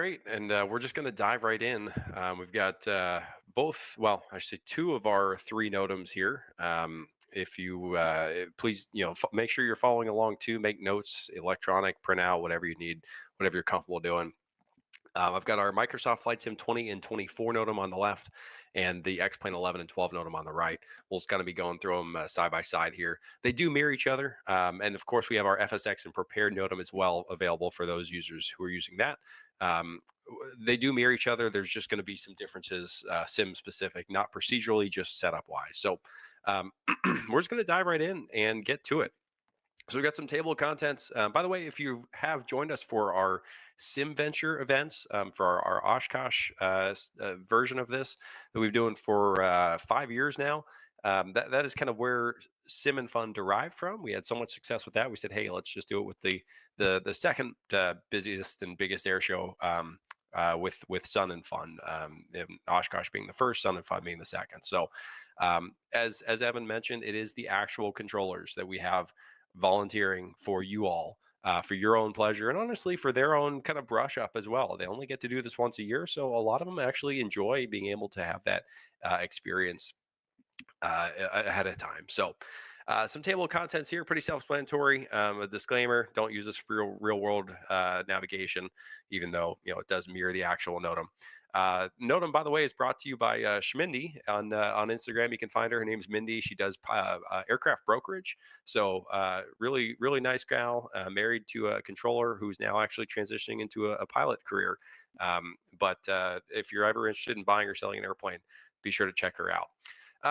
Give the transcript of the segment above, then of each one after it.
Great, and we're just going to dive right in. We've got both, well, I should say two of our three NOTAMs here. If you please, make sure you're following along too. Make notes, electronic, print out, whatever you need, whatever you're comfortable doing. I've got our Microsoft Flight Sim 20 and 24 NOTAM on the left, and the X-Plane 11 and 12 NOTAM on the right. We'll just kind of be going through them side by side here. They do mirror each other, and of course, we have our FSX and prepared NOTAM as well available for those users who are using that. Um, they do mirror each other. There's just going to be some differences, sim specific, not procedurally, just setup wise. So we're just going to dive right in and get to it. So we've got some table of contents. By the way, if you have joined us for our Sim Venture events, for our Oshkosh version of this that we've been doing for 5 years now, that is kind of where Sim and Fun derived from. We had so much success with that. We said, hey, let's just do it with the second busiest and biggest air show, with Sun and Fun, and Oshkosh being the first, Sun and Fun being the second. So as Evan mentioned, it is the actual controllers that we have volunteering for you all, for your own pleasure, and honestly for their own kind of brush up as well. They only get to do this once a year, so a lot of them actually enjoy being able to have that experience ahead of time. So some table of contents here, pretty self-explanatory. A disclaimer: don't use this for real world navigation, even though it does mirror the actual NOTAM. NOTAM, by the way, is brought to you by Schmindy on Instagram. You can find her. Her name's Mindy. She does aircraft brokerage. So really nice gal, married to a controller who's now actually transitioning into a pilot career. But if you're ever interested in buying or selling an airplane, be sure to check her out.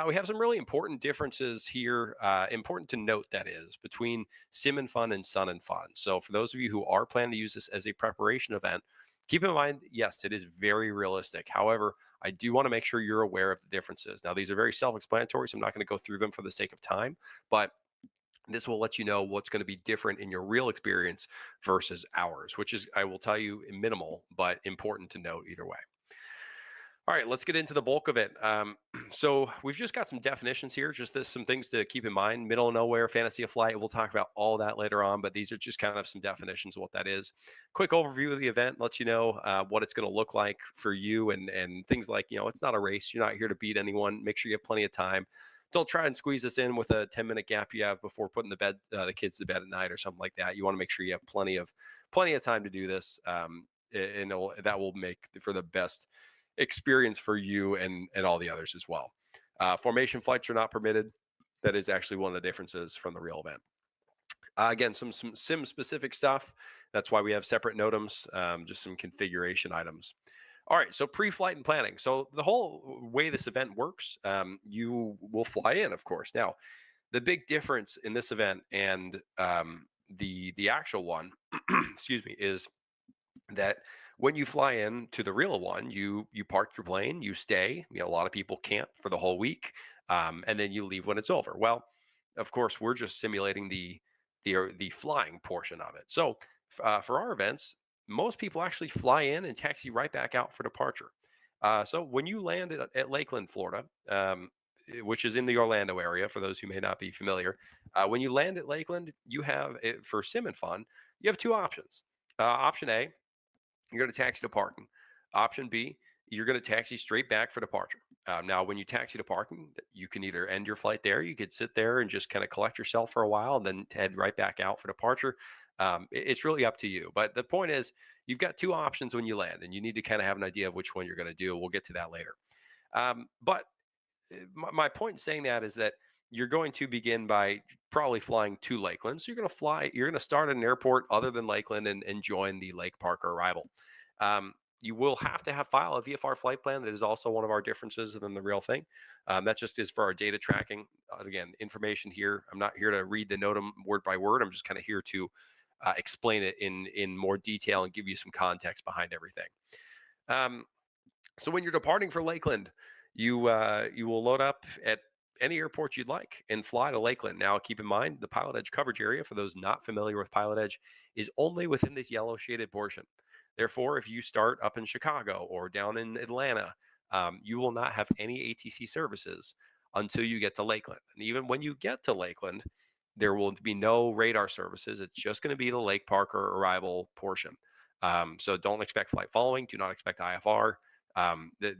We have some really important differences here, important to note, that is, between Sim and Fun and Sun and Fun. So for those of you who are planning to use this as a preparation event, keep in mind, yes, it is very realistic. However, I do want to make sure you're aware of the differences. Now, these are very self-explanatory, so I'm not going to go through them for the sake of time, but this will let you know what's going to be different in your real experience versus ours, which is, I will tell you, minimal, but important to note either way. All right, let's get into the bulk of it. So we've just got some definitions here, just some things to keep in mind. Middle of nowhere, fantasy of flight. We'll talk about all that later on, but these are just kind of some definitions of what that is. Quick overview of the event, lets you know what it's going to look like for you, and things like, it's not a race. You're not here to beat anyone. Make sure you have plenty of time. Don't try and squeeze this in with a 10-minute gap you have before putting the kids to bed at night or something like that. You want to make sure you have plenty of time to do this, and that will make for the best experience for you and all the others as well. Formation flights are not permitted. That is actually one of the differences from the real event. Again, some sim specific stuff. That's why we have separate NOTAMs, just some configuration items. All right, so pre-flight and planning. So the whole way this event works, you will fly in, of course. Now, the big difference in this event and the actual one, excuse me, is that when you fly in to the real one, you park your plane, you stay. A lot of people can't for the whole week, and then you leave when it's over. Well, of course, we're just simulating the flying portion of it. So for our events, most people actually fly in and taxi right back out for departure. So when you land at Lakeland, Florida, which is in the Orlando area, for those who may not be familiar, when you land at Lakeland, you have, for Sim and Fun, you have two options. Option A, you're going to taxi to parking. Option B, you're going to taxi straight back for departure. Now, when you taxi to parking, you can either end your flight there. You could sit there and just kind of collect yourself for a while and then head right back out for departure. It's really up to you. But the point is, you've got two options when you land, and you need to kind of have an idea of which one you're going to do. We'll get to that later. But my point in saying that is that you're going to begin by probably flying to Lakeland. So you're going to start at an airport other than Lakeland and join the Lake Parker arrival. You will have to file a VFR flight plan. That is also one of our differences than the real thing. That just is for our data tracking. Again, information here. I'm not here to read the NOTAM word by word. I'm just kind of here to explain it in more detail and give you some context behind everything. So when you're departing for Lakeland, you will load up at any airport you'd like and fly to Lakeland. Now, keep in mind, the Pilot Edge coverage area, for those not familiar with Pilot Edge, is only within this yellow shaded portion. Therefore, if you start up in Chicago or down in Atlanta, you will not have any ATC services until you get to Lakeland. And even when you get to Lakeland, there will be no radar services. It's just going to be the Lake Parker arrival portion. So don't expect flight following. Do not expect IFR.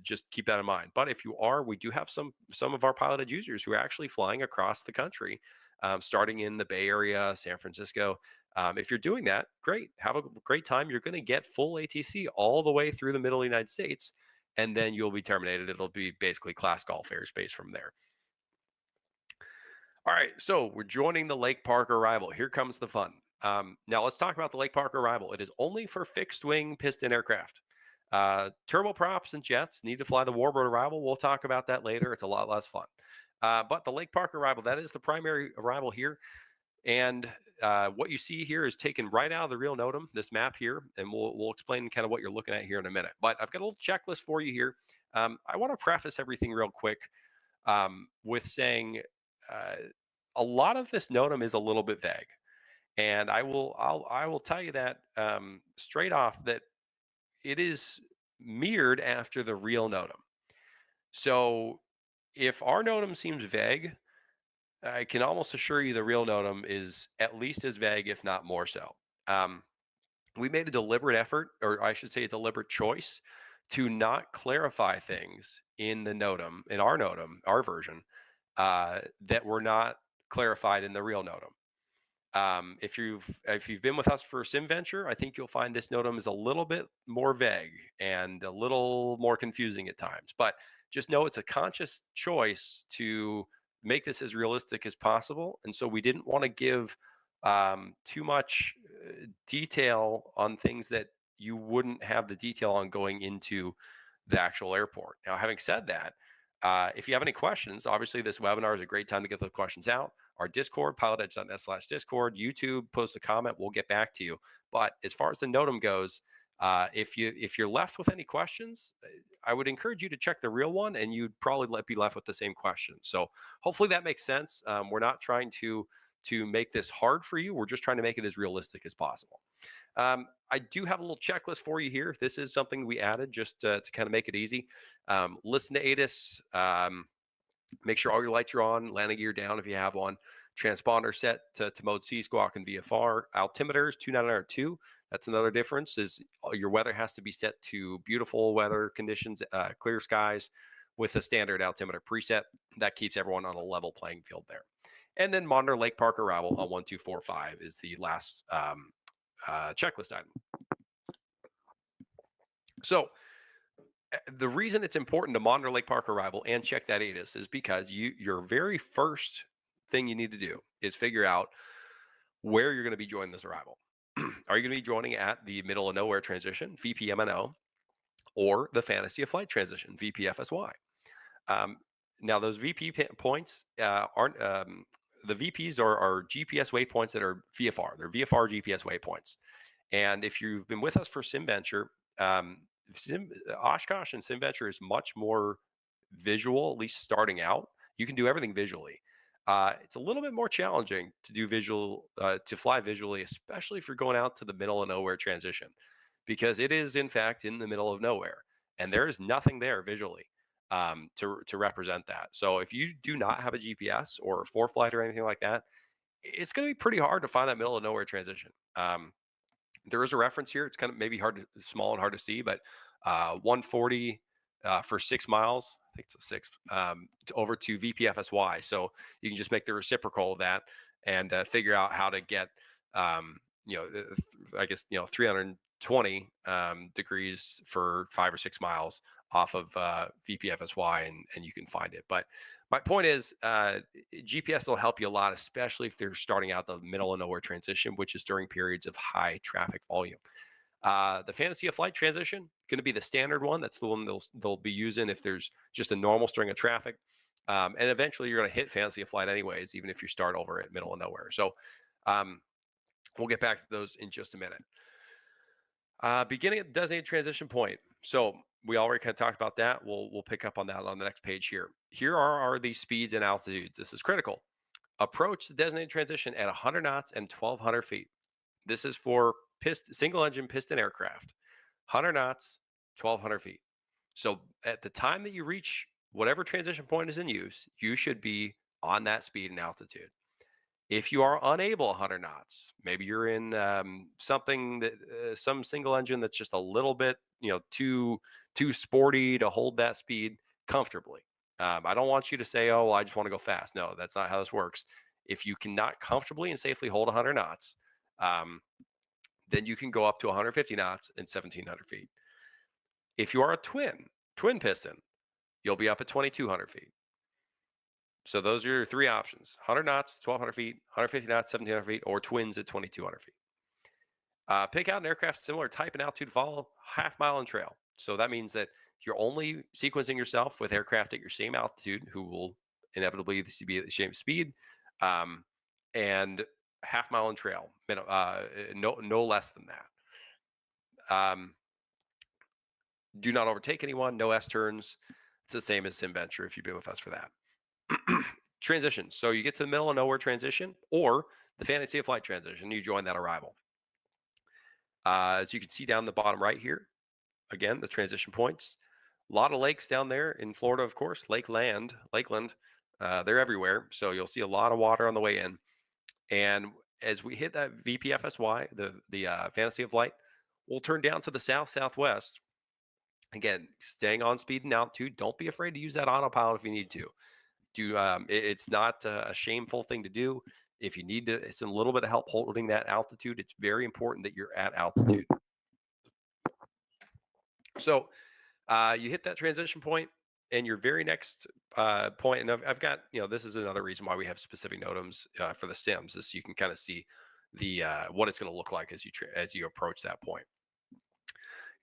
Just keep that in mind. But if you are, we do have some of our piloted users who are actually flying across the country, starting in the Bay Area, San Francisco. If you're doing that, great. Have a great time. You're going to get full ATC all the way through the middle of the United States, and then you'll be terminated. It'll be basically class golf airspace from there. All right, so we're joining the Lake Park arrival. Here comes the fun. Now let's talk about the Lake Park arrival. It is only for fixed wing piston aircraft. Turboprops and jets need to fly the warbird arrival. We'll talk about that later. It's a lot less fun. But the Lake Park arrival, that is the primary arrival here. And what you see here is taken right out of the real NOTAM, this map here, and we'll explain kind of what you're looking at here in a minute. But I've got a little checklist for you here. I want to preface everything real quick with saying uh, a lot of this NOTAM is a little bit vague, and I will tell you that straight off that it is mirrored after the real NOTAM. So if our NOTAM seems vague, I can almost assure you the real NOTAM is at least as vague, if not more so. Um, we made a deliberate effort, or I should say, a deliberate choice, to not clarify things in the NOTAM, in our NOTAM, our version, that were not clarified in the real NOTAM. If you've been with us for SimVenture, I think you'll find this NOTAM is a little bit more vague and a little more confusing at times. But just know it's a conscious choice to make this as realistic as possible, and so we didn't want to give too much detail on things that you wouldn't have the detail on going into the actual airport. Now, having said that, if you have any questions, obviously this webinar is a great time to get those questions out. Our Discord, pilotedge.net/Discord, YouTube, post a comment, we'll get back to you. But as far as the NOTAM goes, if you're left with any questions, I would encourage you to check the real one, and you'd probably be left with the same questions. So hopefully that makes sense. We're not trying to make this hard for you. We're just trying to make it as realistic as possible. I do have a little checklist for you here. This is something we added just to kind of make it easy. Listen to ATIS. Make sure all your lights are on, landing gear down if you have one. Transponder set to mode C, squawk, and VFR. Altimeters 2902. That's another difference, is your weather has to be set to beautiful weather conditions, clear skies, with a standard altimeter preset. That keeps everyone on a level playing field there. And then monitor Lake Park arrival on 1245 is the last checklist item. So the reason it's important to monitor Lake Park arrival and check that ATIS is because your very first thing you need to do is figure out where you're going to be joining this arrival. Are you going to be joining at the middle of nowhere transition, VPMNO, or the fantasy of flight transition, VPFSY? Now, those VP points aren't, the VPs are GPS waypoints that are VFR. They're VFR GPS waypoints. And if you've been with us for SimVenture, Oshkosh and SimVenture is much more visual, at least starting out. You can do everything visually. It's a little bit more challenging to do to fly visually, especially if you're going out to the middle of nowhere transition, because it is in fact in the middle of nowhere, and there is nothing there visually to represent that. So if you do not have a GPS or a ForeFlight or anything like that, it's going to be pretty hard to find that middle of nowhere transition. There is a reference here. It's kind of maybe small and hard to see, but 140 for 6 miles. I think it's a 6 over to VPFSY. So you can just make the reciprocal of that and figure out how to get, I guess 320 degrees for 5 or 6 miles off of VPFSY, and you can find it. But my point is, GPS will help you a lot, especially if they're starting out the middle of nowhere transition, which is during periods of high traffic volume. The fantasy of flight transition going to be the standard one. That's the one they'll be using if there's just a normal string of traffic. And eventually you're going to hit fantasy of flight anyways, even if you start over at middle of nowhere. So we'll get back to those in just a minute. Beginning at the designated transition point. So we already kind of talked about that. We'll pick up on that on the next page here. Here are the speeds and altitudes. This is critical. Approach the designated transition at 100 knots and 1,200 feet. This is for single engine piston aircraft. 100 knots, 1,200 feet. So at the time that you reach whatever transition point is in use, you should be on that speed and altitude. If you are unable 100 knots, maybe you're in something that some single engine that's just a little bit, too sporty to hold that speed comfortably. I don't want you to say, "Oh, well, I just want to go fast." No, that's not how this works. If you cannot comfortably and safely hold 100 knots, um, then you can go up to 150 knots and 1,700 feet. If you are a twin piston, you'll be up at 2,200 feet. So those are your three options: 100 knots, 1,200 feet; 150 knots, 1,700 feet; or twins at 2,200 feet. Pick out an aircraft similar type and altitude to follow half mile and trail. So that means that you're only sequencing yourself with aircraft at your same altitude, who will inevitably be at the same speed, um, and half mile and trail, no less than that. Do not overtake anyone. No S turns. It's the same as SimVenture if you've been with us for that. Transition. So you get to the middle of nowhere transition, or the fantasy of flight transition. You join that arrival. As you can see down the bottom right here, again, the transition points. A lot of lakes down there in Florida, of course. Lakeland. They're everywhere. So you'll see a lot of water on the way in. And as we hit that VPFSY, the fantasy of flight, we'll turn down to the south southwest. Again, staying on speed and altitude. Don't be afraid to use that autopilot if you need to. It's not a shameful thing to do. If you need to, it's a little bit of help holding that altitude. It's very important that you're at altitude. So you hit that transition point, and your very next point, and I've got, this is another reason why we have specific NOTAMs for the sims, is so you can kind of see the what it's going to look like as you approach that point.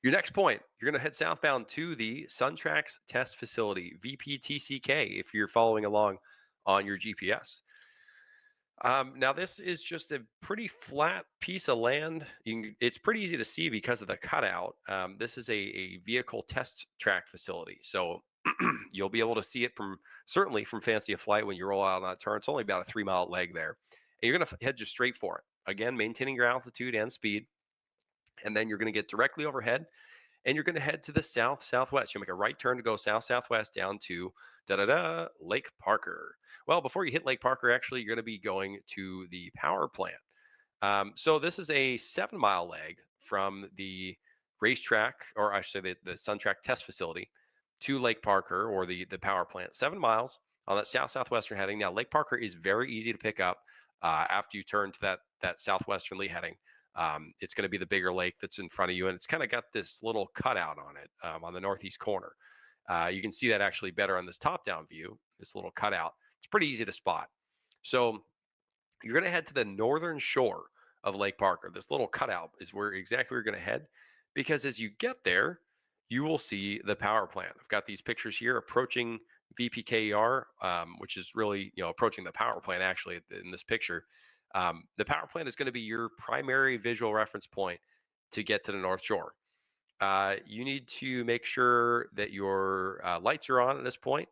Your next point, you're going to head southbound to the SunTrax Test Facility, VPTCK, if you're following along on your GPS. Now, this is just a pretty flat piece of land. It's pretty easy to see because of the cutout. This is a vehicle test track facility. So you'll be able to see it certainly from Fancy a Flight when you roll out on that turn. It's only about a 3-mile leg there. And you're going to head just straight for it. Again, maintaining your altitude and speed. And then you're going to get directly overhead, and you're going to head to the south southwest. You'll make a right turn to go south southwest down to Lake Parker. Well, before you hit Lake Parker, actually, you're going to be going to the power plant. So this is a 7-mile leg from the racetrack, or I should say the SunTrack test facility, to Lake Parker, or the power plant. 7 miles on that south southwestern heading. Now, Lake Parker is very easy to pick up after you turn to that southwesternly heading. It's going to be the bigger lake that's in front of you, and it's kind of got this little cutout on it on the northeast corner. You can see that actually better on this top-down view, this little cutout. It's pretty easy to spot. So you're going to head to the northern shore of Lake Parker. This little cutout is exactly where you're going to head, because as you get there, you will see the power plant. I've got these pictures here approaching VPKER, which is really, approaching the power plant actually in this picture. The power plant is going to be your primary visual reference point to get to the North Shore. You need to make sure that your lights are on at this point,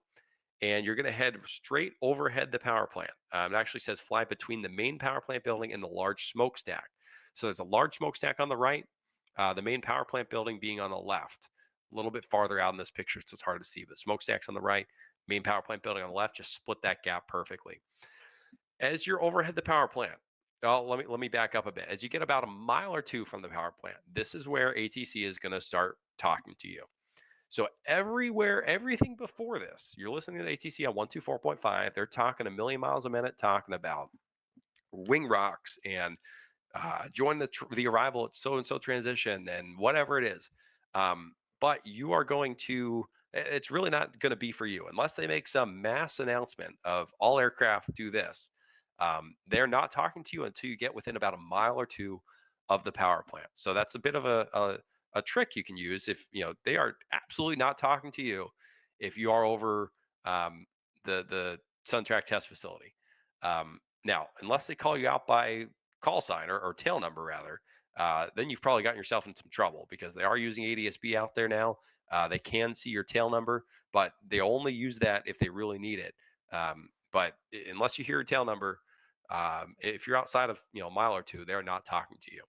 and you're going to head straight overhead the power plant. It actually says fly between the main power plant building and the large smokestack. So there's a large smokestack on the right, the main power plant building being on the left, a little bit farther out in this picture, so it's hard to see. But smokestack's on the right, main power plant building on the left, just split that gap perfectly. As you're overhead the power plant, let me back up a bit. As you get about a mile or two from the power plant, this is where ATC is going to start talking to you. So everything before this, you're listening to the ATC on 124.5. They're talking a million miles a minute, talking about wing rocks and join the arrival at so and so transition and whatever it is. But you are going to. It's really not going to be for you unless they make some mass announcement of all aircraft do this. They're not talking to you until you get within about a mile or two of the power plant. So that's a bit of a trick you can use if they are absolutely not talking to you if you are over the SunTrack test facility. Now, unless they call you out by call sign or tail number rather, then you've probably gotten yourself in some trouble, because they are using ADS-B out there now. They can see your tail number, but they only use that if they really need it. But unless you hear a tail number, if you're outside of a mile or two, they're not talking to you.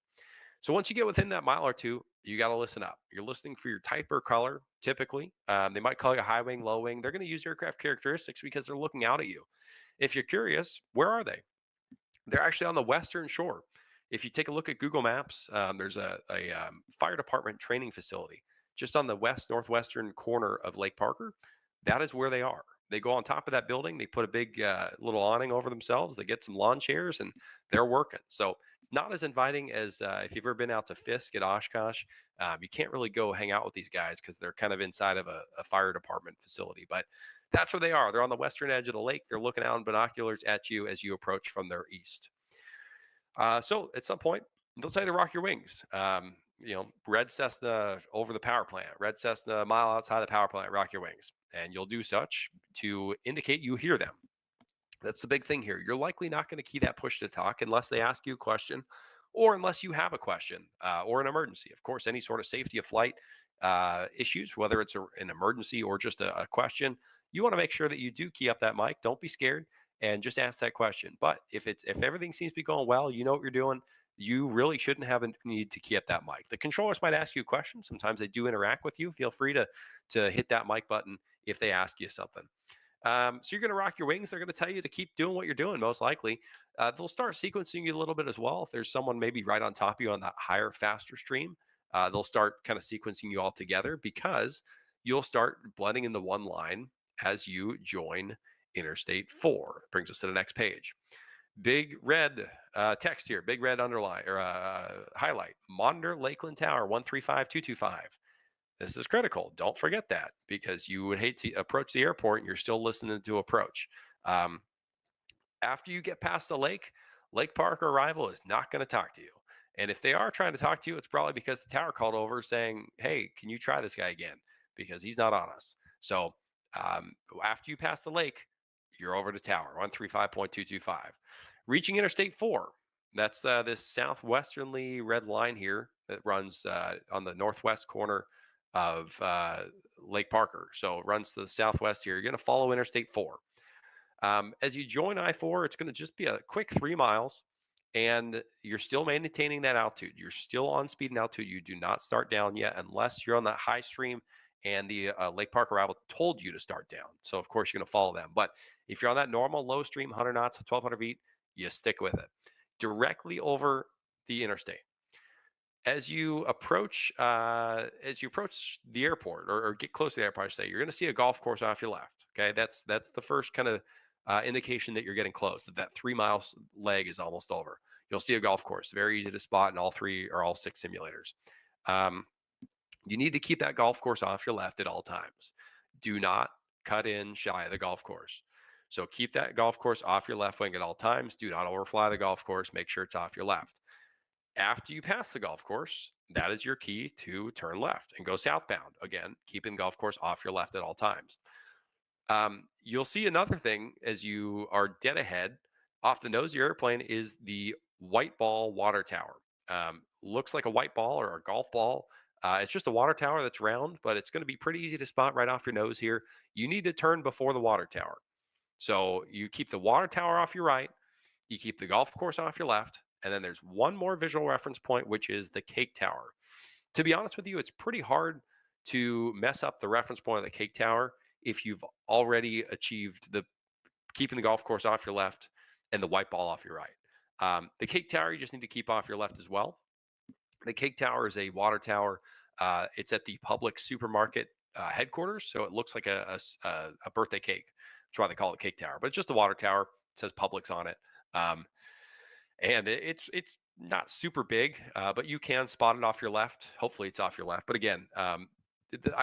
So once you get within that mile or two, you got to listen up. You're listening for your type or color. Typically, they might call you high wing, low wing. They're going to use aircraft characteristics because they're looking out at you. If you're curious, where are they? They're actually on the western shore. If you take a look at Google Maps, there's a fire department training facility just on the west northwestern corner of Lake Parker. That is where they are. They go on top of that building. They put a big little awning over themselves. They get some lawn chairs and they're working. So it's not as inviting as if you've ever been out to Fisk at Oshkosh. You can't really go hang out with these guys because they're kind of inside of a fire department facility. But that's where they are. They're on the western edge of the lake. They're looking out in binoculars at you as you approach from their east. So at some point, they'll tell you to rock your wings. Red Cessna over the power plant, red Cessna a mile outside the power plant, rock your wings. And you'll do such to indicate you hear them. That's the big thing here. You're likely not going to key that push to talk unless they ask you a question or unless you have a question or an emergency. Of course, any sort of safety of flight issues, whether it's an emergency or just a question, you want to make sure that you do key up that mic. Don't be scared and just ask that question. But if everything seems to be going well, you know what you're doing, you really shouldn't have a need to key up that mic. The controllers might ask you a question. Sometimes they do interact with you. Feel free to hit that mic button if they ask you something. So you're going to rock your wings. They're going to tell you to keep doing what you're doing, most likely. They'll start sequencing you a little bit as well. If there's someone maybe right on top of you on that higher, faster stream, they'll start kind of sequencing you all together because you'll start blending into one line as you join Interstate 4. Brings us to the next page. Big red text here, big red underline or highlight. Monitor Lakeland Tower 135225. This is critical. Don't forget that because you would hate to approach the airport and you're still listening to approach. Um, After you get past the lake, Lake Park arrival is not going to talk to you. And if they are trying to talk to you, it's probably because the tower called over saying, hey, can you try this guy again? Because he's not on us. So after you pass the lake, you're over to tower 135.225. Reaching Interstate 4. That's this southwesternly red line here that runs on the northwest corner of Lake Parker. So it runs to the southwest here. You're going to follow Interstate 4. As you join I-4, it's going to just be a quick 3 miles, and you're still maintaining that altitude. You're still on speed and altitude. You do not start down yet unless you're on that high stream and the Lake Park arrival told you to start down. So, of course, you're going to follow them. But if you're on that normal low stream, 100 knots, 1,200 feet, you stick with it. Directly over the interstate. As you approach the airport or get close to the airport, I should say, you're going to see a golf course off your left. Okay, that's the first kind of indication that you're getting close. That 3 mile leg is almost over. You'll see a golf course, very easy to spot in all 6 simulators. You need to keep that golf course off your left at all times. Do not cut in shy of the golf course. So keep that golf course off your left wing at all times. Do not overfly the golf course. Make sure it's off your left. After you pass the golf course, that is your key to turn left and go southbound. Again, keeping the golf course off your left at all times. You'll see another thing as you are dead ahead. Off the nose of your airplane is the white ball water tower. Looks like a white ball or a golf ball. It's just a water tower that's round, but it's going to be pretty easy to spot right off your nose here. You need to turn before the water tower. So you keep the water tower off your right, you keep the golf course off your left, and then there's one more visual reference point, which is the cake tower. To be honest with you, it's pretty hard to mess up the reference point of the cake tower if you've already achieved the keeping the golf course off your left and the white ball off your right. The cake tower, you just need to keep off your left as well. The cake tower is a water tower. It's at the public supermarket headquarters, so it looks like a birthday cake. That's why they call it cake tower, but it's just a water tower. It says Publix on it. And it's not super big, but you can spot it off your left. Hopefully it's off your left. But again, I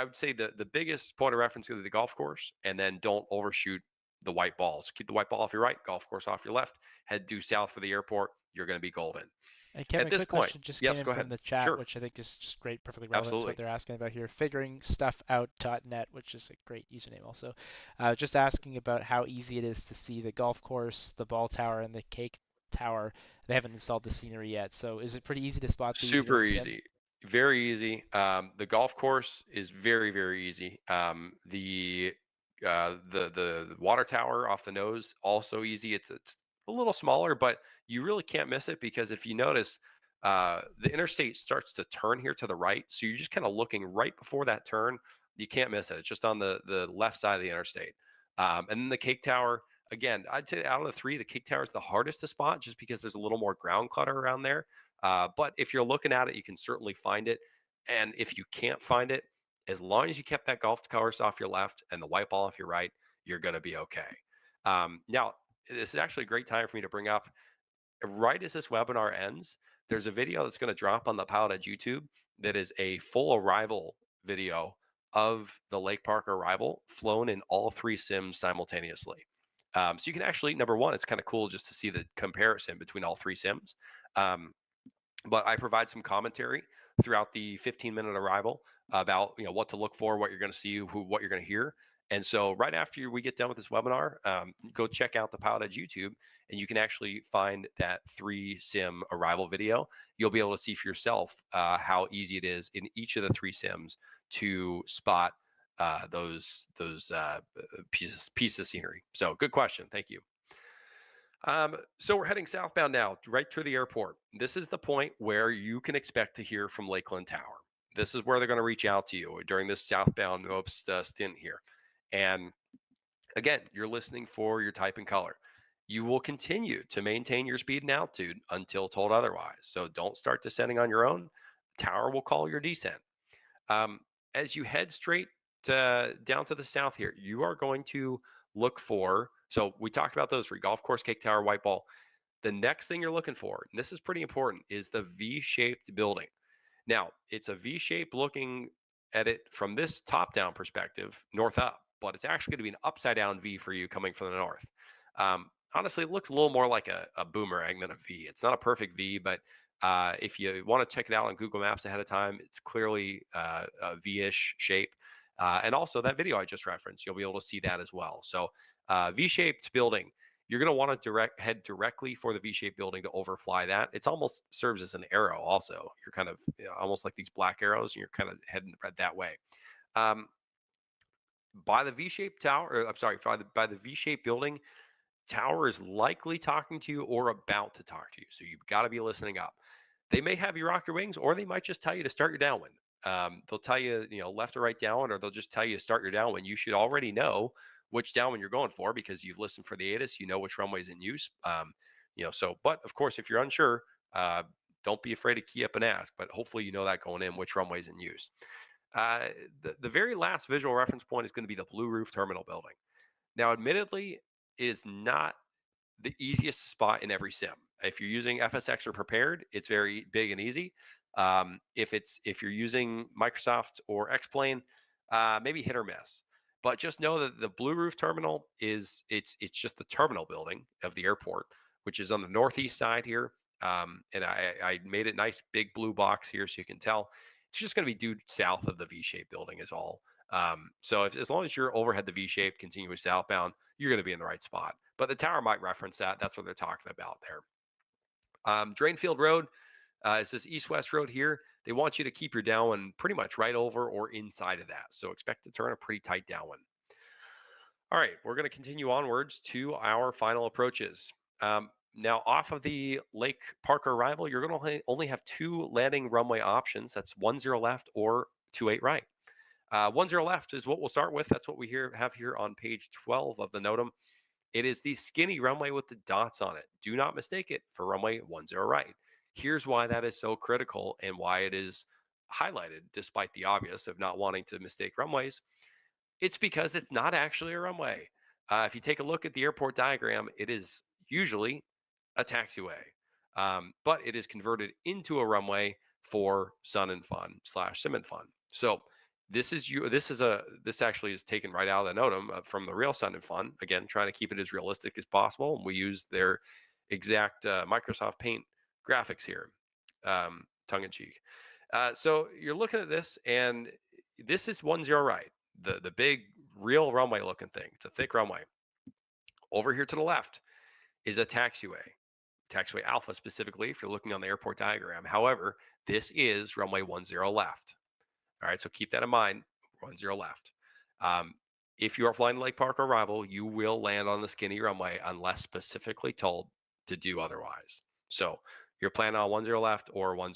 would say the biggest point of reference is the golf course, and then don't overshoot the white balls. Keep the white ball off your right, golf course off your left. Head due south for the airport. You're going to be golden. And Kevin, At a this quick point, question just came yes, in go ahead. from the chat, Sure, which I think is just great, perfectly relevant to absolutely. what they're asking about here. Figuringstuffout.net, which is a great username also. Just asking about how easy it is to see the golf course, the ball tower, and the cake tower. They haven't installed the scenery yet, so is it pretty easy to spot these even Super in sim? easy. Very easy. The golf course is very, very easy. The water tower off the nose also easy. It's a little smaller, but you really can't miss it because if you notice, the interstate starts to turn here to the right, so you're just kind of looking right before that turn. You can't miss it. It's just on the left side of the interstate. And then the cake tower Again, I'd say out of the three, the Cake Tower is the hardest to spot just because there's a little more ground clutter around there. But if you're looking at it, you can certainly find it. And if you can't find it, as long as you kept that golf course off your left and the white ball off your right, you're going to be okay. Now, this is actually a great time for me to bring up right as this webinar ends, there's a video that's going to drop on the Pilot Edge YouTube that is a full arrival video of the Lake Park arrival flown in all three sims simultaneously. So you can actually, number one, it's kind of cool just to see the comparison between all three sims. Um, but I provide some commentary throughout the 15-minute arrival about what to look for, what you're going to see, what you're going to hear. And so right after we get done with this webinar, go check out the Pilot Edge YouTube, and you can actually find that three sim arrival video. You'll be able to see for yourself how easy it is in each of the three sims to spot those pieces of scenery. So good question. Thank you. So we're heading southbound now, right through the airport. This is the point where you can expect to hear from Lakeland Tower. This is where they're going to reach out to you during this southbound stint here. And again, you're listening for your type and color. You will continue to maintain your speed and altitude until told otherwise. So don't start descending on your own. Tower will call your descent. Um, as you head straight down to the south here, you are going to look for. So we talked about those three: golf course, Cake Tower, white ball. The next thing you're looking for, and this is pretty important, is the V-shaped building. Now, it's a V-shape looking at it from this top-down perspective, north up, but it's actually going to be an upside-down V for you coming from the north. Honestly, it looks a little more like a boomerang than a V. It's not a perfect V, but if you want to check it out on Google Maps ahead of time, it's clearly a V-ish shape. And also that video I just referenced, you'll be able to see that as well. So V-shaped building, you're going to want to head directly for the V-shaped building to overfly that. It's almost serves as an arrow also. You're kind of almost like these black arrows, and you're kind of heading right that way. By the V-shaped tower, or, I'm sorry, by the V-shaped building, tower is likely talking to you or about to talk to you. So you've got to be listening up. They may have you rock your wings, or they might just tell you to start your downwind. They'll tell you, left or right downwind, or they'll just tell you to start your downwind. You should already know which downwind you're going for because you've listened for the ATIS. You know which runway is in use. But of course, if you're unsure, don't be afraid to key up and ask. But hopefully, you know that going in which runway is in use. The very last visual reference point is going to be the blue roof terminal building. Now, admittedly, it is not the easiest spot in every sim. If you're using FSX or Prepared, it's very big and easy. If you're using Microsoft or X-Plane, maybe hit or miss. But just know that the Blue Roof Terminal it's just the terminal building of the airport, which is on the northeast side here. And I made it nice big blue box here so you can tell. It's just going to be due south of the V-shaped building is all. So as long as you're overhead the V-shape, continuous southbound, you're going to be in the right spot. But the tower might reference that. That's what they're talking about there. Drainfield Road, it's this east-west road here. They want you to keep your downwind pretty much right over or inside of that. So expect to turn a pretty tight downwind. All right, we're going to continue onwards to our final approaches. Now, off of the Lake Park arrival, you're going to only have two landing runway options. That's 10 left or 28 right. 10 left is what we'll start with. That's what we have here on page 12 of the NOTAM. It is the skinny runway with the dots on it. Do not mistake it for runway 10 right. Here's why that is so critical and why it is highlighted despite the obvious of not wanting to mistake runways. It's because it's not actually a runway. If you take a look at the airport diagram, it is usually a taxiway, but it is converted into a runway for Sun and Fun / Sim and Fun. So this actually is taken right out of the NOTAM from the real Sun and Fun. Again, trying to keep it as realistic as possible. And we use their exact Microsoft Paint graphics here, tongue in cheek. So you're looking at this, and this is 10 right. The big real runway looking thing. It's a thick runway. Over here to the left is a taxiway alpha specifically if you're looking on the airport diagram. However, this is runway 10 left. All right, so keep that in mind, 10 left. If you are flying Lake Park arrival, you will land on the skinny runway unless specifically told to do otherwise. So you're planning on 10 left or 10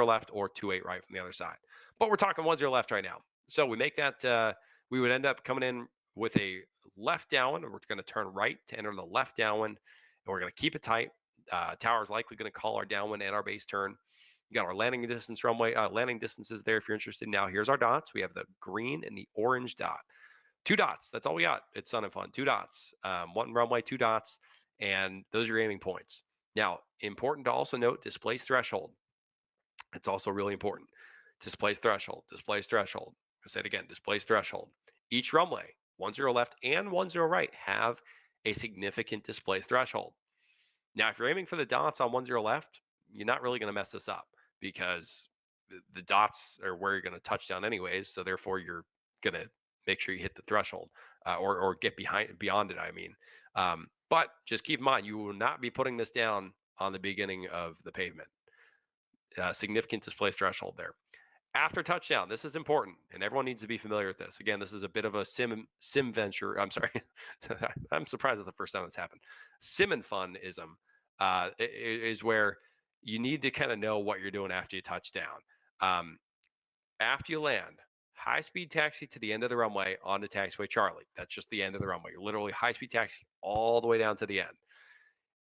left or 28 right from the other side. But we're talking 10 left right now. So we make that, we would end up coming in with a left downwind, and we're going to turn right to enter the left downwind, and we're going to keep it tight. Tower is likely going to call our downwind and our base turn. You got our landing distance runway, landing distances there if you're interested. Now, here's our dots. We have the green and the orange dot. 2 dots. That's all we got. It's Sun and Fun. 2 dots. 1 runway, 2 dots, and those are your aiming points. Now, important to also note, displace threshold. It's also really important. Displace threshold. Displace threshold. I'll say it again. Displace threshold. Each runway, 10 left and 10 right, have a significant displace threshold. Now, if you're aiming for the dots on 10 left, you're not really going to mess this up because the dots are where you're going to touch down anyways. So therefore, you're going to make sure you hit the threshold or get beyond it. I mean, but just keep in mind, you will not be putting this down on the beginning of the pavement. Significant displace threshold there. After touchdown, this is important, and everyone needs to be familiar with this. Again, this is a bit of a sim venture. I'm sorry, I'm surprised it's the first time that's happened. Sim and funism is where you need to kind of know what you're doing after you touch down. After you land, high-speed taxi to the end of the runway onto taxiway Charlie. That's just the end of the runway. You're literally high-speed taxi all the way down to the end,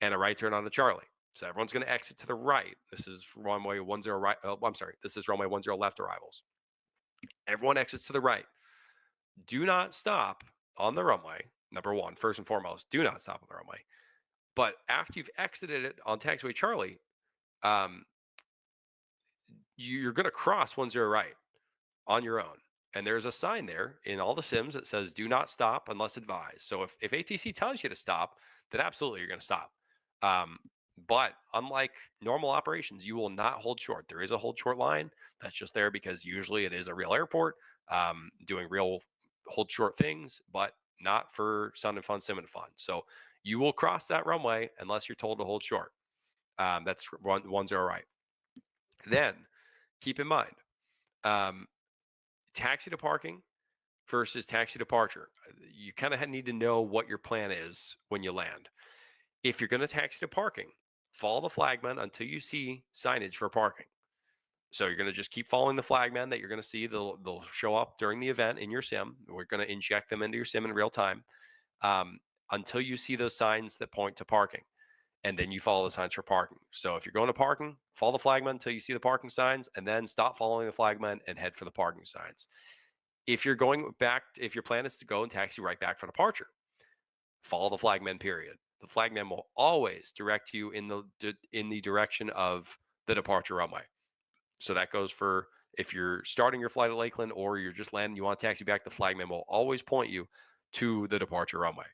and a right turn onto Charlie. So everyone's going to exit to the right. This is runway 10 right. I'm sorry. This is runway 10 left arrivals. Everyone exits to the right. Do not stop on the runway. Number one, first and foremost, do not stop on the runway. But after you've exited it on taxiway Charlie, you're going to cross 10 right on your own. And there's a sign there in all the sims that says do not stop unless advised. So if ATC tells you to stop, then absolutely you're going to stop. But unlike normal operations, you will not hold short. There is a hold short line that's just there because usually it is a real airport doing real hold short things, but not for Sun and Fun, Sim and Fun. So you will cross that runway unless you're told to hold short. That's 10 right. Then keep in mind, taxi to parking versus taxi departure. You kind of need to know what your plan is when you land. If you're going to taxi to parking, follow the flagman until you see signage for parking. So you're going to just keep following the flagmen that you're going to see. They'll show up during the event in your sim. We're going to inject them into your sim in real time until you see those signs that point to parking. And then you follow the signs for parking. So if you're going to parking, follow the flagman until you see the parking signs, and then stop following the flagman and head for the parking signs. If you're going back, if your plan is to go and taxi right back for departure, follow the flagman period. The flagman will always direct you in the direction of the departure runway. So that goes for if you're starting your flight at Lakeland or you're just landing, you want to taxi back, the flagman will always point you to the departure runway.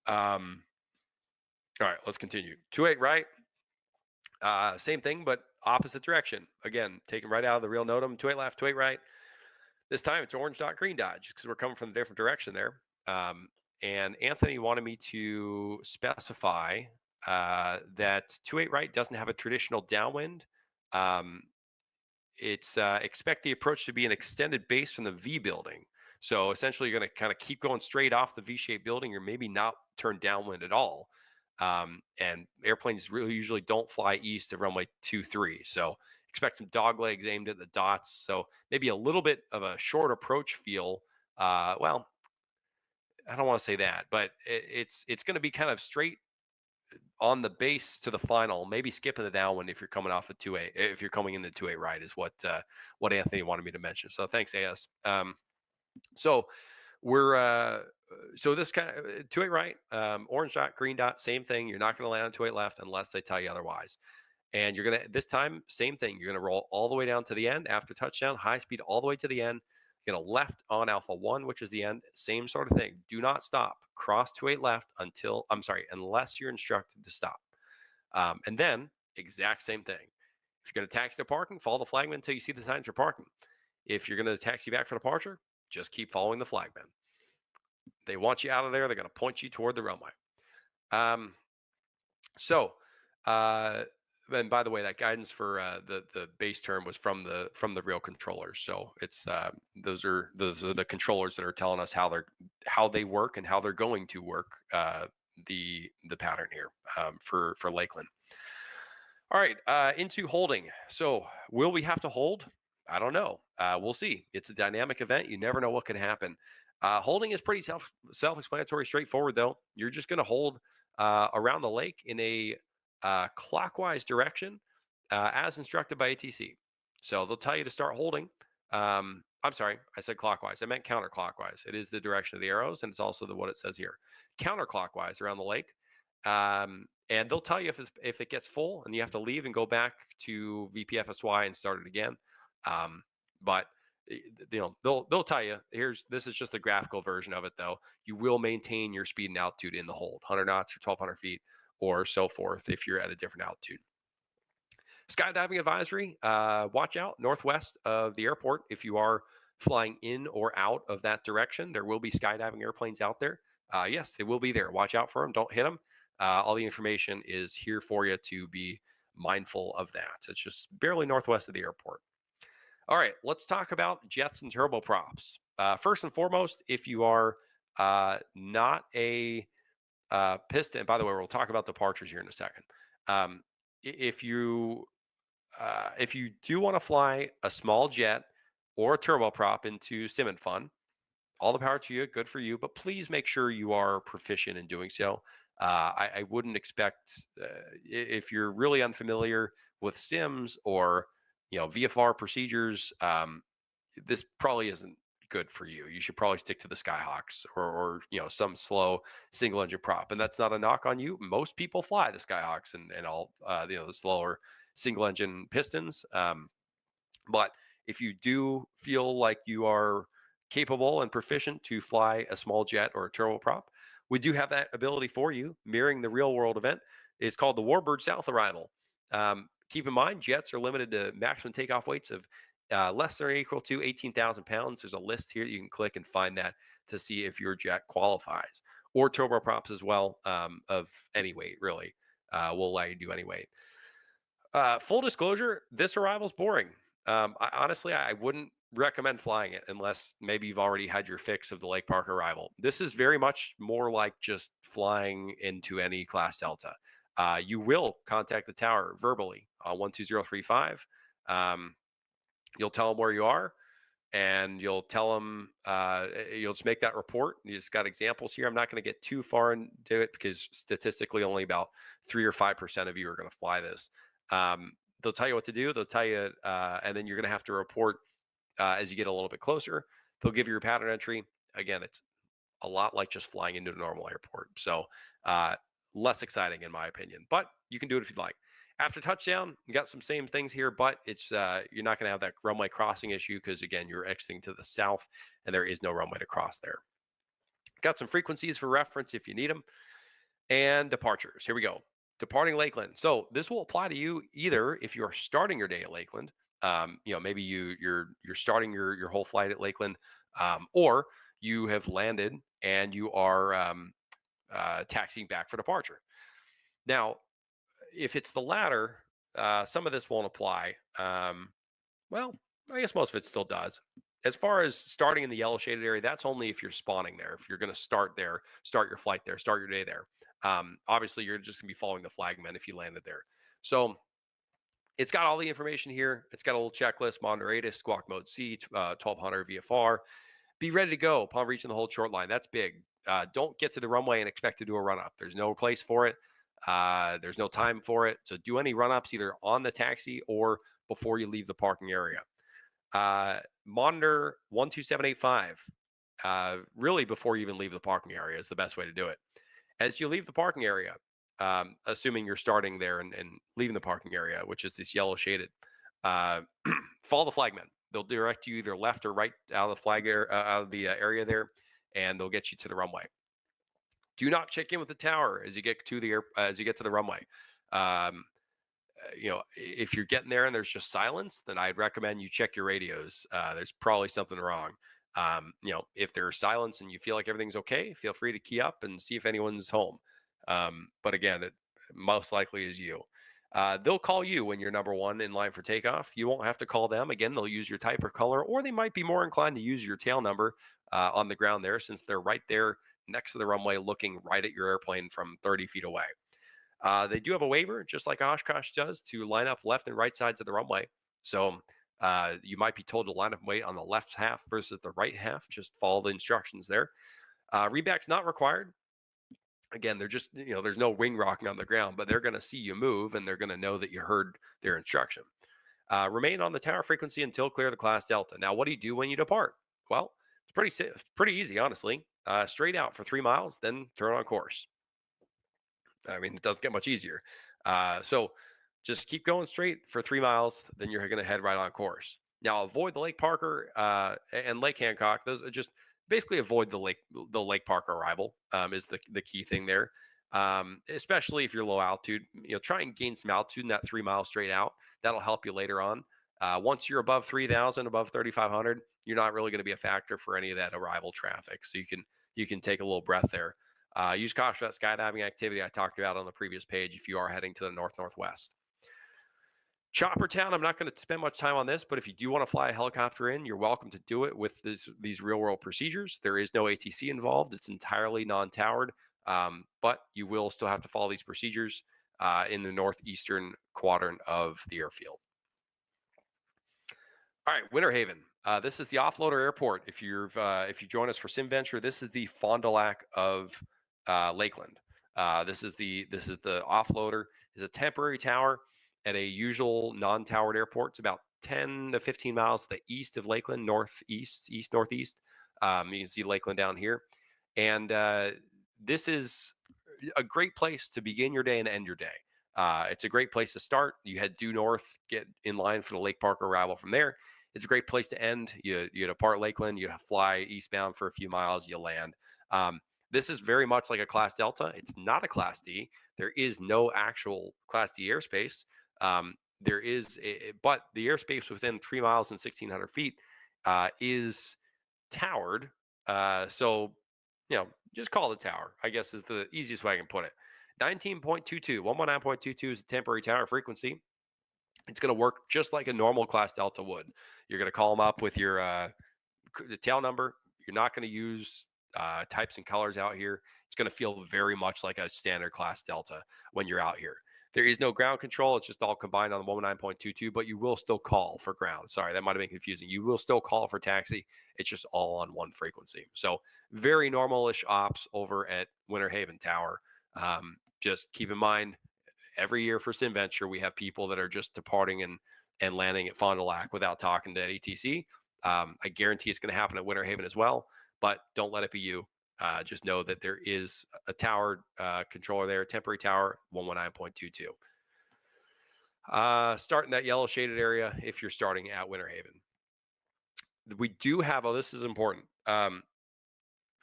All right, let's continue. 28 right. Same thing, but opposite direction. Again, taken right out of the real NOTAM. 28 left, 28 right. This time it's orange dot, green dot, just because we're coming from a different direction there. And Anthony wanted me to specify that 28 right doesn't have a traditional downwind. It's expect the approach to be an extended base from the V building. So essentially, you're going to kind of keep going straight off the V-shaped building, or maybe not turn downwind at all. And airplanes really usually don't fly east of runway 23. So expect some dog legs aimed at the dots. So maybe a little bit of a short approach feel. Well, I don't want to say that, but it's going to be kind of straight on the base to the final. Maybe skipping the downwind if you're coming off of 2A. If you're coming into 2A right is what Anthony wanted me to mention. So thanks, AS. So we're so this kind of 28 right, orange dot, green dot, same thing. You're not going to land on 28 left unless they tell you otherwise. And you're going to, this time, same thing. You're going to roll all the way down to the end after touchdown, high speed all the way to the end. You're going to left on Alpha 1, which is the end. Same sort of thing. Do not stop. Cross 28 left unless you're instructed to stop. And then, exact same thing. If you're going to taxi to parking, follow the flagman until you see the signs for parking. If you're going to taxi back for departure, just keep following the flagman. They want you out of there. They're going to point you toward the runway. And by the way, that guidance for the base term was from the real controllers. So it's those are the controllers that are telling us how they work and how they're going to work the pattern here for Lakeland. All right, into holding. So will we have to hold? I don't know. We'll see. It's a dynamic event. You never know what can happen. Holding is pretty self-explanatory, straightforward though. You're just going to hold around the lake in a clockwise direction, as instructed by ATC. So they'll tell you to start holding. I'm sorry, I said clockwise. I meant counterclockwise. It is the direction of the arrows, and it's also what it says here. Counterclockwise around the lake. And they'll tell you if it gets full and you have to leave and go back to VPFSY and start it again. But they'll tell you this is just a graphical version of it though. You will maintain your speed and altitude in the hold, 100 knots or 1,200 feet or so forth if you're at a different altitude. Skydiving advisory, watch out northwest of the airport. If you are flying in or out of that direction, there will be skydiving airplanes out there. Yes, they will be there. Watch out for them. Don't hit them. All the information is here for you to be mindful of that. It's just barely northwest of the airport. All right, let's talk about jets and turboprops. First and foremost, if you are not a piston, by the way, we'll talk about departures here in a second. If you do want to fly a small jet or a turboprop into sim and fun, all the power to you, good for you, but please make sure you are proficient in doing so. I wouldn't expect if you're really unfamiliar with sims or VFR procedures, this probably isn't good for you. You should probably stick to the Skyhawks or some slow single engine prop. And that's not a knock on you. Most people fly the Skyhawks and all the slower single engine pistons. But if you do feel like you are capable and proficient to fly a small jet or a turboprop, we do have that ability for you, mirroring the real world event. It's called the Warbird South Arrival. Keep in mind, jets are limited to maximum takeoff weights of less than or equal to 18,000 pounds. There's a list here. You can click and find that to see if your jet qualifies. Or turboprops as well, of any weight, really. Will allow you to do any weight. Full disclosure, this arrival is boring. Honestly, I wouldn't recommend flying it unless maybe you've already had your fix of the Lake Park arrival. This is very much more like just flying into any class Delta. You will contact the tower verbally on 12035. You'll tell them where you are, and you'll tell them, you'll just make that report. You just got examples here. I'm not going to get too far into it because statistically only about 3 or 5% of you are going to fly this. They'll tell you what to do. They'll tell you, and then you're going to have to report as you get a little bit closer. They'll give you your pattern entry. Again, it's a lot like just flying into a normal airport. So less exciting in my opinion, but you can do it if you'd like. After touchdown, you got some same things here, but it's you're not going to have that runway crossing issue because, again, you're exiting to the south and there is no runway to cross there. Got some frequencies for reference if you need them. And departures. Here we go. Departing Lakeland. So this will apply to you either if you're starting your day at Lakeland. Maybe you're starting your whole flight at Lakeland, or you have landed and you are taxiing back for departure. Now, if it's the latter, some of this won't apply. Well, I guess most of it still does. As far as starting in the yellow shaded area, that's only if you're spawning there. If you're going to start there, start your flight there, start your day there. Obviously, you're just going to be following the flagman if you landed there. So it's got all the information here. It's got a little checklist, monitor ATIS, squawk mode C, 1200 VFR. Be ready to go upon reaching the hold short line. That's big. Don't get to the runway and expect to do a run up. There's no place for it. There's no time for it. So do any run ups either on the taxi or before you leave the parking area. Monitor 12785. Really before you even leave the parking area is the best way to do it. As you leave the parking area, assuming you're starting there and leaving the parking area, which is this yellow shaded, follow the flagmen. They'll direct you either left or right out of the out of the area there, and they'll get you to the runway. Do not check in with the tower as you get to the runway. If you're getting there and there's just silence, then I'd recommend you check your radios. There's probably something wrong. If there's silence and you feel like everything's okay, feel free to key up and see if anyone's home. But again, it most likely is you. They'll call you when you're number one in line for takeoff. You won't have to call them. Again, they'll use your type or color, or they might be more inclined to use your tail number on the ground there, since they're right there next to the runway looking right at your airplane from 30 feet away. They do have a waiver, just like Oshkosh does, to line up left and right sides of the runway. So You might be told to line up and wait on the left half versus the right half. Just follow the instructions there. Reback's not required. Again, they're just, there's no wing rocking on the ground, but they're going to see you move and they're going to know that you heard their instruction. Remain on the tower frequency until clear the class delta. Now, what do you do when you depart? Well, it's pretty easy, honestly. Straight out for 3 miles, then turn on course. I mean, it doesn't get much easier. So just keep going straight for 3 miles, then you're going to head right on course. Now, avoid the Lake Parker and Lake Hancock. Those are just basically avoid the Lake Parker arrival is the key thing there. Especially if you're low altitude, try and gain some altitude in that 3 miles straight out. That'll help you later on. Once you're above 3,000, above 3,500, you're not really going to be a factor for any of that arrival traffic. So you can take a little breath there. Use caution for that skydiving activity I talked about on the previous page if you are heading to the northwest. Chopper Town, I'm not going to spend much time on this, but if you do want to fly a helicopter in, you're welcome to do it with these real world procedures. There is no ATC involved. It's entirely non-towered, but you will still have to follow these procedures in the northeastern quadrant of the airfield. All right, Winter Haven. This is the offloader airport. If you join us for SimVenture, this is the Fond du Lac of Lakeland. This is the offloader. It's a temporary tower at a usual non-towered airport. It's about 10 to 15 miles to the east of Lakeland, northeast. You can see Lakeland down here, and this is a great place to begin your day and end your day. It's a great place to start. You head due north, get in line for the Lake Parker arrival from there. It's a great place to end. You depart Lakeland, you fly eastbound for a few miles, you land. This is very much like a Class Delta. It's not a Class D. There is no actual Class D airspace. But the airspace within 3 miles and 1,600 feet is towered. So, just call it a tower, I guess is the easiest way I can put it. 119.22 is a temporary tower frequency. It's going to work just like a normal Class Delta would. You're going to call them up with your the tail number. You're not going to use types and colors out here. It's going to feel very much like a standard Class Delta when you're out here. There is no ground control. It's just all combined on the 119.22, but you will still call for ground. Sorry, that might have been confusing. You will still call for taxi. It's just all on one frequency. So very normal-ish ops over at Winter Haven Tower. Just keep in mind, every year for SimVenture, we have people that are just departing and landing at Fond du Lac without talking to ATC. I guarantee it's going to happen at Winter Haven as well, but don't let it be you. Just know that there is a tower controller there, temporary tower, 119.22. Start in that yellow shaded area if you're starting at Winter Haven. We do have, this is important,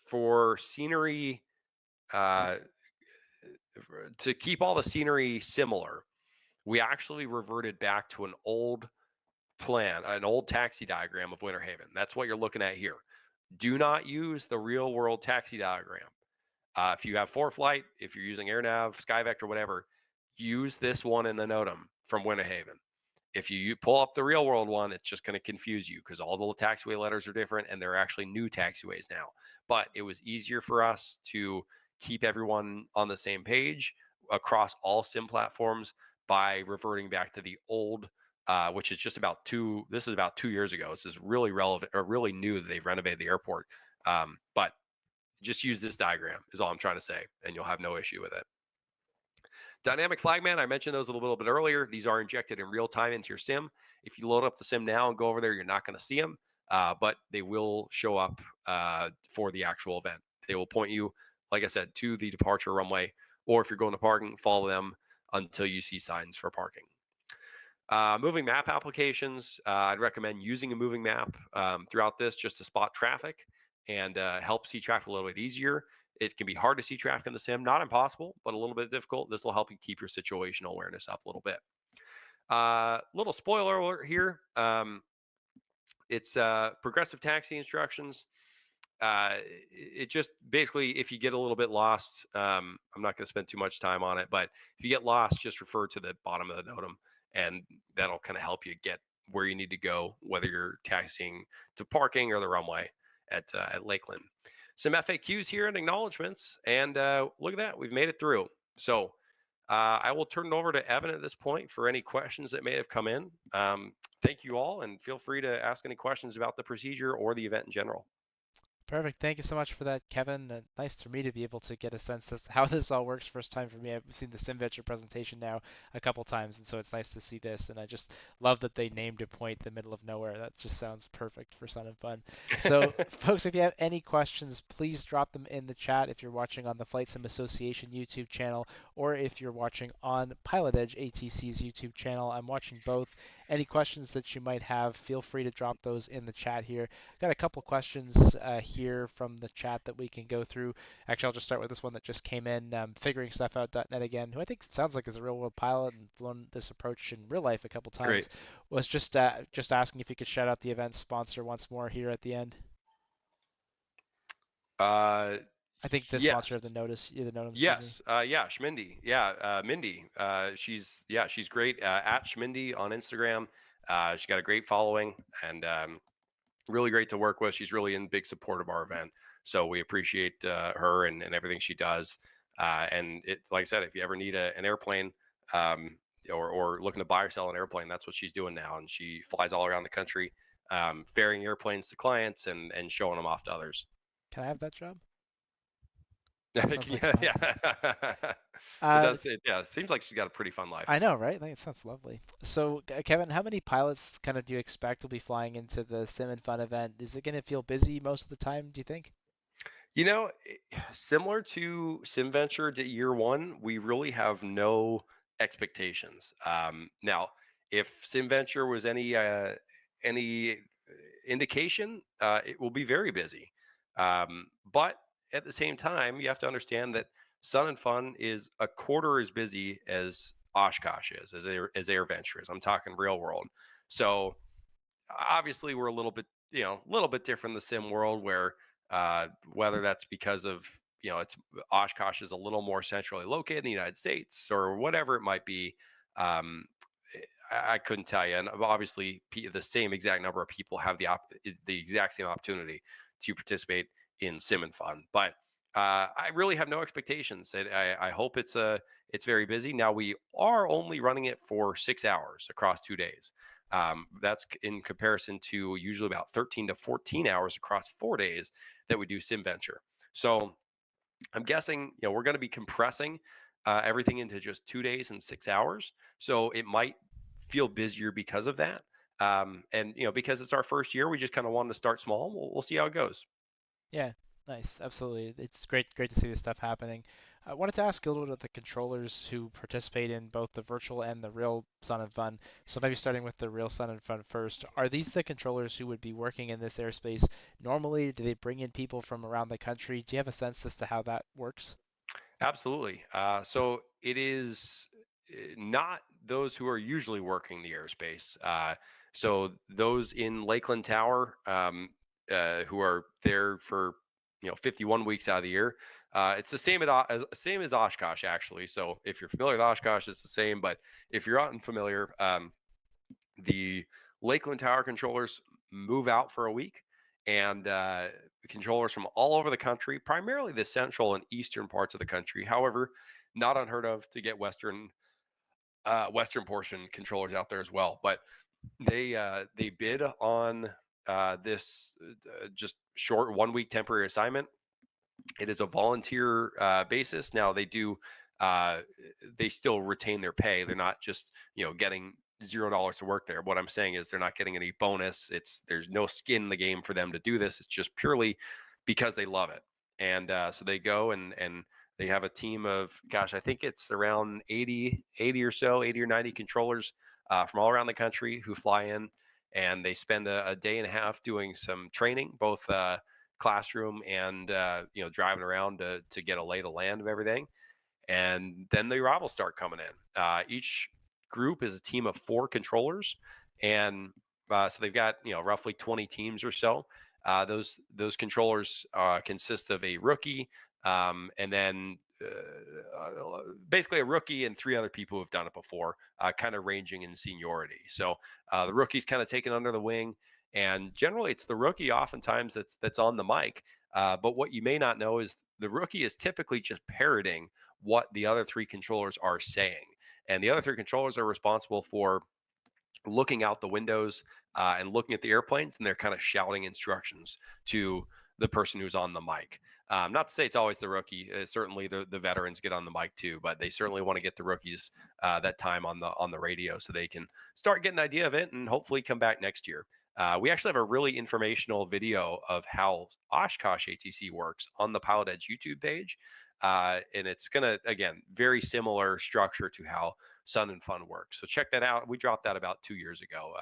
for scenery, to keep all the scenery similar, we actually reverted back to an old plan, an old taxi diagram of Winter Haven. That's what you're looking at here. Do not use the real world taxi diagram. If you have ForeFlight, if you're using AirNav, SkyVector, whatever, use this one in the NOTAM from Winter Haven. If you pull up the real world one, it's just going to confuse you because all the taxiway letters are different and they're actually new taxiways now. But it was easier for us to keep everyone on the same page across all sim platforms by reverting back to the old, which is just this is about 2 years ago. This is really relevant or really new that they've renovated the airport. But just use this diagram is all I'm trying to say, and you'll have no issue with it. Dynamic flagman, I mentioned those a little bit earlier. These are injected in real time into your sim. If you load up the sim now and go over there, you're not going to see them, but they will show up for the actual event. They will point you, like I said, to the departure runway, or if you're going to parking, follow them until you see signs for parking. Moving map applications, I'd recommend using a moving map throughout this just to spot traffic and help see traffic a little bit easier. It can be hard to see traffic in the sim, not impossible, but a little bit difficult. This will help you keep your situational awareness up a little bit. Little spoiler alert here. It's progressive taxi instructions. It just basically, if you get a little bit lost, I'm not going to spend too much time on it, but if you get lost, just refer to the bottom of the NOTAM, and that'll kind of help you get where you need to go, whether you're taxiing to parking or the runway at Lakeland. Some FAQs here and acknowledgments, and look at that, we've made it through. So I will turn it over to Evan at this point for any questions that may have come in. Thank you all, and feel free to ask any questions about the procedure or the event in general. Perfect. Thank you so much for that, Kevin. Nice for me to be able to get a sense as to how this all works. First time for me. I've seen the SimVenture presentation now a couple times, and so it's nice to see this. And I just love that they named a point in the middle of nowhere. That just sounds perfect for Sun and Fun. So, folks, if you have any questions, please drop them in the chat if you're watching on the Flight Sim Association YouTube channel, or if you're watching on Pilot Edge ATC's YouTube channel. I'm watching both. Any questions that you might have, feel free to drop those in the chat here. Got a couple questions here from the chat that we can go through. Actually, I'll just start with this one that just came in. Figuring stuff out.net again, who I think sounds like is a real world pilot and flown this approach in real life a couple Great. times, was just asking if you could shout out the event sponsor once more here at the end. Uh, I think the yes. sponsor of the notice, the NOTAM, excuse me. Yes. Yeah. Schmindy. Yeah. Mindy. She's great. At Schmindy on Instagram. She's got a great following and really great to work with. She's really in big support of our event. So we appreciate her and everything she does. And it, like I said, if you ever need an airplane or looking to buy or sell an airplane, that's what she's doing now. And she flies all around the country, ferrying airplanes to clients and showing them off to others. Can I have that job? I think, Sounds like yeah, fun. yeah. It Uh, does. Yeah, it seems like she's got a pretty fun life. I know, right? I think it sounds lovely. So, Kevin, how many pilots kind of do you expect will be flying into the Sim and Fun event? Is it going to feel busy most of the time, do you think? You know, similar to SimVenture to year one, we really have no expectations. Now, if SimVenture was any indication, it will be very busy. But at the same time, you have to understand that Sun and Fun is a quarter as busy as Oshkosh is, as AirVenture is. I'm talking real world. So obviously we're a little bit a little bit different in the sim world where whether that's because of it's Oshkosh is a little more centrally located in the United States or whatever it might be. um, I couldn't tell you, and obviously the same exact number of people have the exact same opportunity to participate in sim and fun, but I really have no expectations. I hope it's very busy. Now we are only running it for 6 hours across 2 days. That's in comparison to usually about 13 to 14 hours across 4 days that we do SimVenture. So I'm guessing, we're going to be compressing everything into just 2 days and 6 hours. So it might feel busier because of that. And, because it's our first year, we just kind of wanted to start small. We'll see how it goes. Yeah, nice. Absolutely. It's great to see this stuff happening. I wanted to ask a little bit of the controllers who participate in both the virtual and the real Sun and Fun. So maybe starting with the real Sun and Fun first. Are these the controllers who would be working in this airspace normally? Do they bring in people from around the country? Do you have a sense as to how that works? Absolutely. So it is not those who are usually working the airspace. So those in Lakeland Tower who are there for 51 weeks out of the year. It's the same same as Oshkosh actually. So if you're familiar with Oshkosh, it's the same. But if you're not unfamiliar, the Lakeland Tower controllers move out for a week, and controllers from all over the country, primarily the central and eastern parts of the country. However, not unheard of to get western portion controllers out there as well. But they bid on this just short 1 week temporary assignment. It is a volunteer basis. Now uh, they still retain their pay. They're not just getting $0 to work there. What I'm saying is they're not getting any bonus. There's no skin in the game for them to do this. It's just purely because they love it. And so they go and they have a team of, gosh, I think it's around 80 or so, 80 or 90 controllers from all around the country who fly in, and they spend a day and a half doing some training, both classroom and driving around to get a lay of the land of everything. And then the arrivals start coming in. Each group is a team of 4 controllers, and so they've got roughly 20 teams or so. Those controllers consist of a rookie, and then basically a rookie and 3 other people who've done it before, kind of ranging in seniority. So the rookie's kind of taken under the wing, and generally it's the rookie oftentimes that's on the mic. But what you may not know is the rookie is typically just parroting what the other three controllers are saying. And the other three controllers are responsible for looking out the windows and looking at the airplanes, and they're kind of shouting instructions to the person who's on the mic. Not to say it's always the rookie. Certainly, the veterans get on the mic too, but they certainly want to get the rookies that time on the radio so they can start getting an idea of it and hopefully come back next year. We actually have a really informational video of how Oshkosh ATC works on the Pilot Edge YouTube page. And it's going to, again, very similar structure to how Sun and Fun works. So check that out. We dropped that about 2 years ago.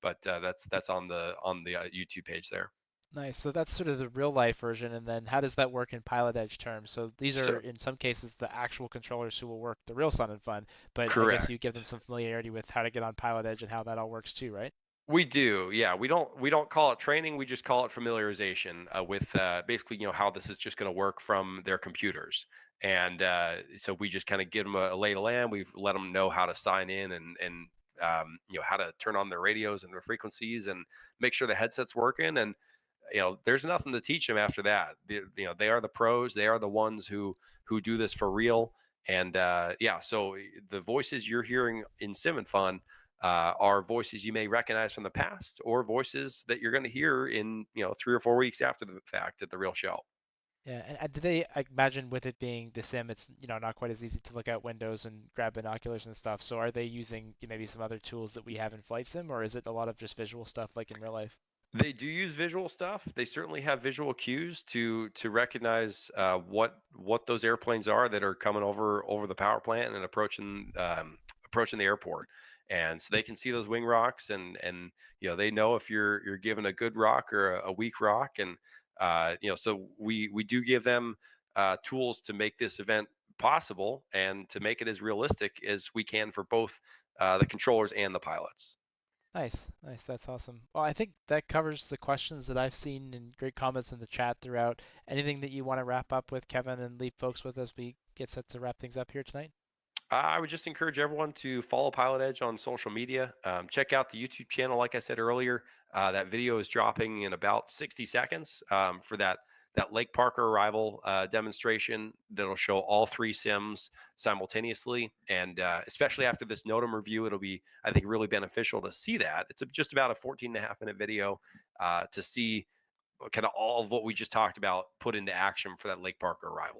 But that's on the YouTube page there. Nice. So that's sort of the real life version, and then how does that work in Pilot Edge terms? So these are So in some cases the actual controllers who will work the real Sun and Fun, but I guess you correct. give them some familiarity with how to get on Pilot Edge and how that all works too, right? We do, yeah. We don't call it training. We just call it familiarization with basically, how this is just going to work from their computers. And so we just kind of give them a lay of the land. We've let them know how to sign in and how to turn on their radios and their frequencies and make sure the headset's working. And there's nothing to teach them after that. They are the pros. They are the ones who do this for real. And yeah, so the voices you're hearing in Sim and Fun are voices you may recognize from the past, or voices that you're going to hear in 3 or 4 weeks after the fact at the real show. Yeah, and do they, I imagine with it being the sim, it's not quite as easy to look out windows and grab binoculars and stuff. So are they using maybe some other tools that we have in flight sim, or is it a lot of just visual stuff like in real life? They do use visual stuff. They certainly have visual cues to recognize what those airplanes are that are coming over the power plant and approaching the airport. And so they can see those wing rocks, and they know if you're given a good rock or a weak rock. And so we do give them tools to make this event possible and to make it as realistic as we can for both the controllers and the pilots. Nice, nice. That's awesome. Well, I think that covers the questions that I've seen and great comments in the chat throughout. Anything that you want to wrap up with, Kevin, and leave folks with as we get set to wrap things up here tonight? I would just encourage everyone to follow Pilot Edge on social media. Check out the YouTube channel. Like I said earlier, that video is dropping in about 60 seconds for that Lake Parker arrival demonstration that'll show all three sims simultaneously. And especially after this NOTAM review, it'll be, I think, really beneficial to see that. It's just about a 14.5 minute video to see kind of all of what we just talked about put into action for that Lake Parker arrival.